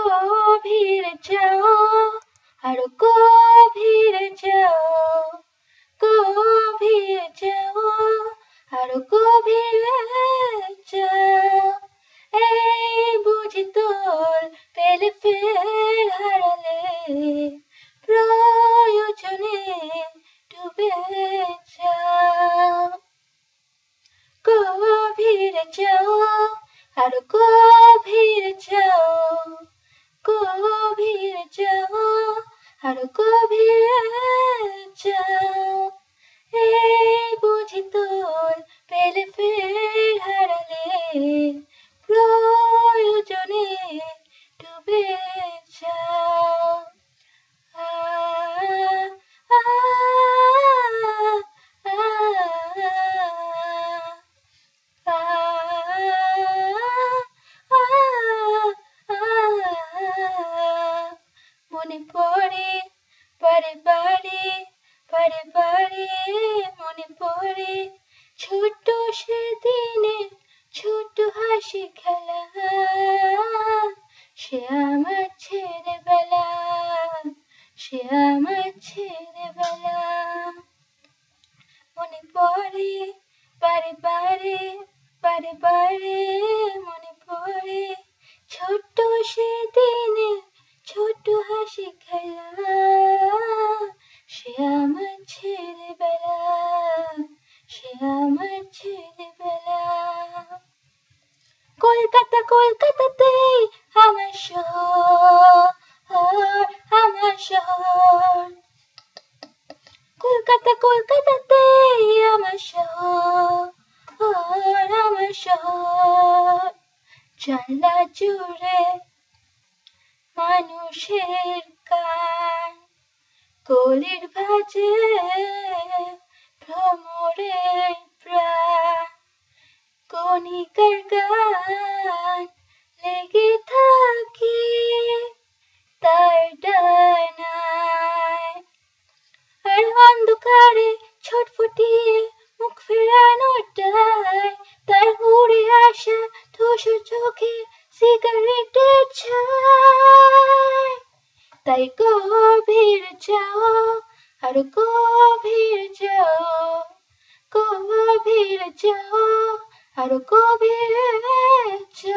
গভীরে যাও, আরো গভীরে যাও, গভীরে যাও, আরো গভীরে যাও। এই বুঝি তোর পেলে ফের হারালে, প্রয়োজনে ডুবে যাও। গভীরে যাও, আরো গভীরে যাও, গভীরে যাও, আরো গভীরে যাও। এই বুঝি তোর পেলে ফের হারালে, প্রয়োজনে ডুবে যাও। আ আ আ মনে পড়ে বারে বারে, বারে বারে মনে পড়ে ছোট্ট সেদিনে ছোট্ট হাসি খেলা, সে আমার ছেলেবেলা, সে আমার ছেলেবেলা। মনে পড়ে বারে বারে, বারে বারে মনে পড়ে ছোট্ট সেদিনে ছোট্ট হাসি খেলা, সে আমার ছেলেবেলা, সে আমার ছেলেবেলা। কলকাতা কলকাতাতেই আমার শহর, আমার শহর। কলকাতা কলকাতাতেই আমার শহর, আমার শহর। জানলা জুড়ে মানুষের গান, কলির ভাজে ভ্রমরের প্রাণ, কণিকার গান লেগে থাকে তার ডানায়। আর অন্ধকারে ছটফটিয়ে মুখ ফেরানোটায় তার উড়ে আসা ধূসর চোখে সিগারেটের ছাই। তাই গভীরে যাও, আরো গভীরে যাও, গভীরে যাও, আরো গভীরে যাও।